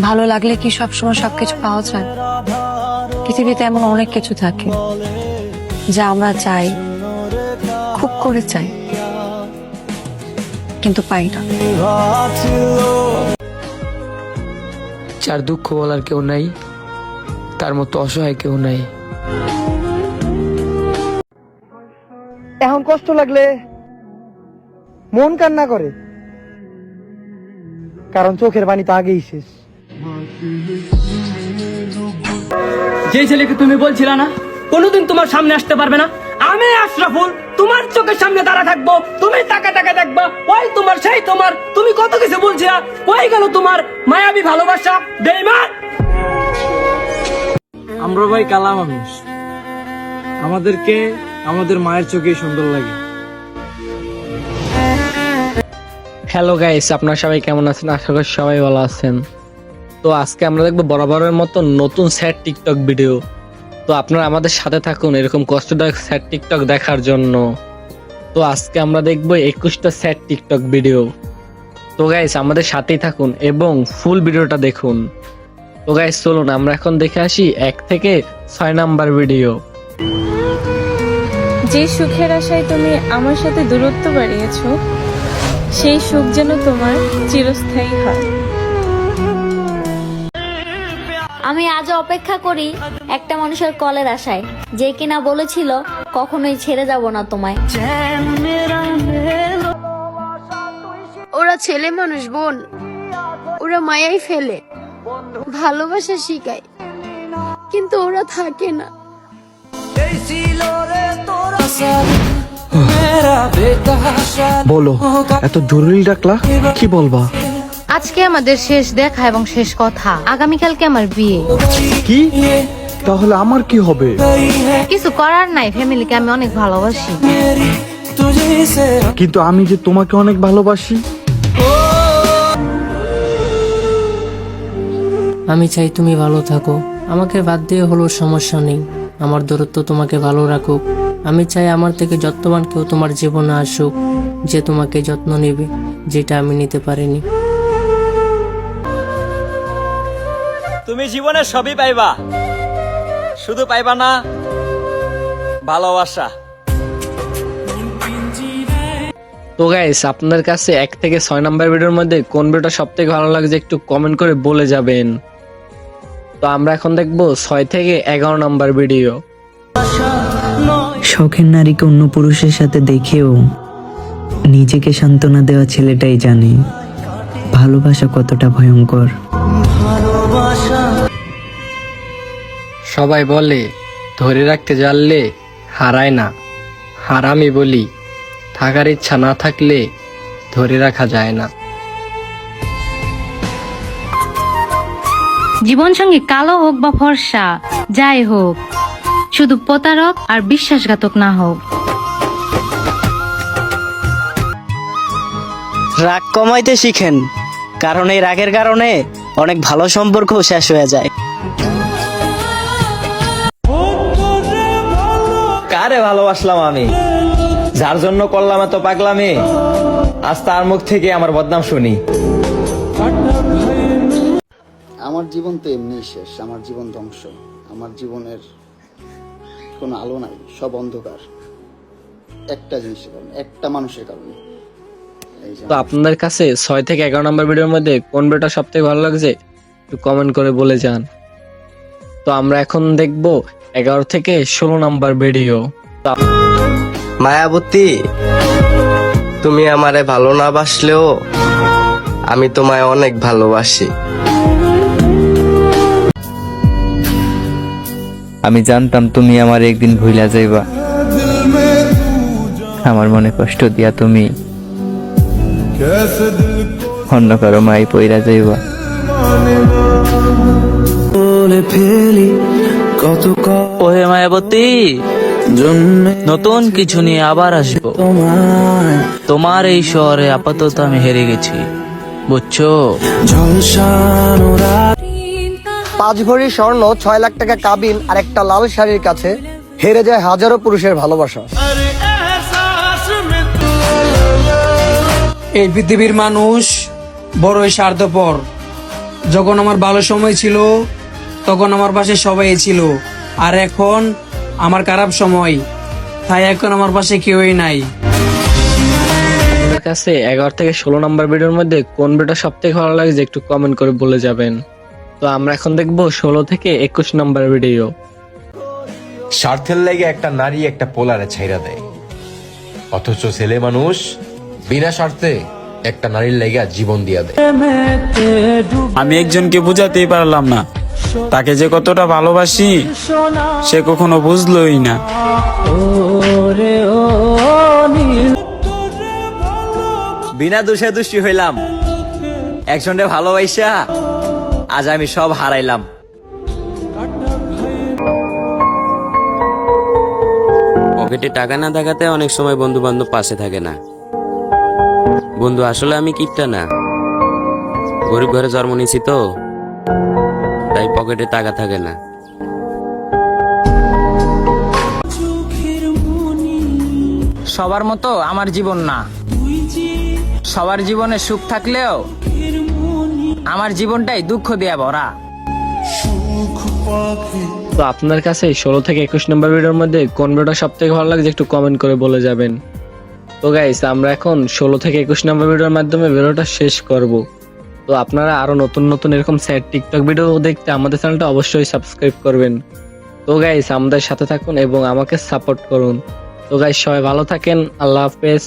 ভালো লাগলে কি সবসময় সবকিছু পাওয়া যায়? পৃথিবীতে এমন অনেক কিছু থাকে যা আমরা চাই, খুব করে চাই, কিন্তু পাই না। যার দুঃখ বলার কেউ নাই, তার মতো অসহায় কেউ নাই। এখন কষ্ট লাগলে মন কান্না করে, কারণ চোখের পানি তো আগেই শেষ। যে ছেলেকে তুমি বলছিলে না কোনোদিন তোমার সামনে আসতে পারবে না, আমি আশরাফুল তোমার চোখের সামনে দাঁড়া থাকবো, তুমি তাকে তাকে দেখবা, ওই তোমার সেই তোমার, তুমি কত কিছু বলছিলা, ওই গেল তোমার মায়াবী ভালোবাসা। বেঈমান! আমরা ভাই কালা মানুষ, আমাদেরকে আমাদের মায়ের চোখে সুন্দর লাগে। হ্যালো গাইস, আপনারা সবাই কেমন আছেন? আশা করি সবাই ভালো আছেন। তো আজকে আমরা দেখবো বরাবরের মতো নতুন স্যাড টিকটক ভিডিও। তো আপনারা আমাদের সাথে থাকুন এরকম কষ্টদায়ক স্যাড টিকটক দেখার জন্য। তো আজকে আমরা দেখবো 21টা স্যাড টিকটক ভিডিও। তো গাইস আমাদের সাথেই থাকুন এবং ফুল ভিডিওটা দেখুন। তো গাইস চলুন আমরা এখন দেখে আসি 1 থেকে 6 নাম্বার ভিডিও। যে সুখের আশায় তুমি আমার সাথে দূরত্ব বাড়িয়েছো, সেই সুখ যেন তোমার চিরস্থায়ী হয়। আমি আজও অপেক্ষা করি একটা মানুষের কলের আশায়, যে কিনা বলেছিল কখনোই ছেড়ে যাব না তোমায়। ওরা ছেলে মানুষ বোন, ওরা মায়াই ফেলে, ভালোবাসা শিখায়, কিন্তু ওরা থাকে না। বলো, এত জরুরি ডাকলা, কি বলবা? আজকে আমাদের শেষ দেখা এবং শেষ কথা, আগামীকালকে আমার বিয়ে। কি? তাহলে আমার কি হবে? কিছু করার নাই, ফ্যামিলিকে আমি অনেক ভালোবাসি। কিন্তু আমি যে তোমাকে অনেক ভালোবাসি। আমি চাই তুমি ভালো থাকো, আমাকে বাদ দিয়ে হলো সমস্যা নেই, আমার দূরত্ব তোমাকে ভালো রাখুক। আমি চাই আমার থেকে যত্নবান কেউ তোমার জীবনে আসুক, যে তোমাকে যত্ন নেবে, যেটা আমি নিতে পারিনি। তুমি জীবনে সবই পাইবা, শুধু পাইবা না ভালোবাসা। তো গাইস আপনাদের কাছে 1 থেকে 6 নাম্বার ভিডিওর মধ্যে কোন ভিডিওটা সব থেকে ভালো লাগছে একটু কমেন্ট করে বলে যাবেন। তো আমরা এখন দেখবো 6 থেকে 11 নাম্বার ভিডিও। শখের নারীকে অন্য পুরুষের সাথে দেখেও নিজেকে সান্ত্বনা দেওয়া ছেলেটাই জানে ভালোবাসা কতটা ভয়ঙ্কর। সবাই বলে ধরে রাখতে জানলে হারায় না, আর আমি বলি থাকার ইচ্ছা না থাকলে ধরে রাখা যায় না। জীবন সঙ্গী কালো হোক বা ফর্সা, যাই হোক, শুধু প্রতারক আর বিশ্বাসঘাতক না হোক। রাগ কমাইতে শিখেন, কারণ এই রাগের কারণে অনেক ভালো সম্পর্ক শেষ হয়ে যায়। কারে ভালোবাসলাম আমি, যার জন্য করলাম এত পাগলামি, আজ তার মুখ থেকে আমার বদনাম শুনি। আমার জীবন তো এমনি শেষ, আমার জীবন ধ্বংস, আমার জীবনের কোনো আলো নাই, সব অন্ধকার, একটা জিনিসের কারণে, একটা মানুষের কারণে। তো আপনাদের কাছে 6 থেকে 11 নাম্বার ভিডিওর মধ্যে কোন ভিডিওটা সব থেকে ভালো লাগছে একটু কমেন্ট করে বলে যান। তো আমরা এখন দেখবো 11 থেকে 16 নাম্বার ভিডিও। মায়াবতী, তুমি আমারে ভালো না বাসলেও আমি তোমায় অনেক ভালোবাসি। আমি জানতাম তুমি আমার একদিন ভুলা যাইবা, আমার মনে কষ্ট দিয়া তুমি অন্য কারো মাই পইরা যাইবা। ওহে মায়াবতী, নতুন কিছু নিয়ে আবার আসবো। তোমার এই শহরে আপাতত আমি হেরে গেছি, বুঝছো? 5 ভরি স্বর্ণ, 6 লাখ টাকা কাবিন আর একটা লাল শাড়ির কাছে হেরে যায় হাজারো পুরুষের ভালোবাসা। এই পৃথিবীর মানুষ বড়ই স্বার্থপর, যখন আমার ভালো সময় ছিল তখন আমার পাশে সবাই ছিল, আর এখন আমার খারাপ সময়, তাই এখন আমার পাশে কেউই নাই। আপনার কাছে 11 থেকে 16 নম্বর ভিডিওর মধ্যে কোন ভিডিও সব থেকে ভালো লাগছে একটু কমেন্ট করে বলে যাবেন। তো আমরা এখন দেখবো 16 থেকে 21 নম্বর ভিডিও। স্বার্থের লেগে একটা নারী একটা পোলারে ছাইরা দেয়, অথচ ছেলে মানুষ বিনা স্বার্থে একটা নারীর লেগে জীবন দিয়া দেয়। আমি একজনকে বুঝাতেই পারলাম না, তাকে যে কতটা ভালোবাসি সে কখনো বুঝলোই না। বিনা দোষে দোষী হইলাম, একজনকে ভালোবাসা আজ আমি সব হারাইলাম। পকেটে টাকা না থাকাতে অনেক সময় বন্ধু বান্ধব পাশে থাকে না। বন্ধু আসলে আমি কিপটা না, গরিব ঘরে জন্ম নিয়েছি তো, তাই পকেটে টাকা থাকে না। সবার মতো আমার জীবন না, সবার জীবনে সুখ থাকলেও আমার জীবনটাই দুঃখ দিয়ে ভরা। তো আপনার কাছে 16 থেকে 21 নম্বর ভিডিওর মধ্যে কোন ভিডিওটা সব থেকে ভালো লাগছে একটু কমেন্ট করে বলে যাবেন। তো গাইস আমরা এখন 16 থেকে 21 নম্বর ভিডিওর মাধ্যমে ভিডিওটা শেষ করব। তো আপনারা আরো নতুন নতুন এরকম স্যাড টিকটক ভিডিও দেখতে আমাদের চ্যানেলটা অবশ্যই সাবস্ক্রাইব করবেন। তো গাইস আমাদের সাথে থাকুন এবং আমাকে সাপোর্ট করুন। তো গাইস সবাই ভালো থাকেন, আল্লাহ হাফেজ।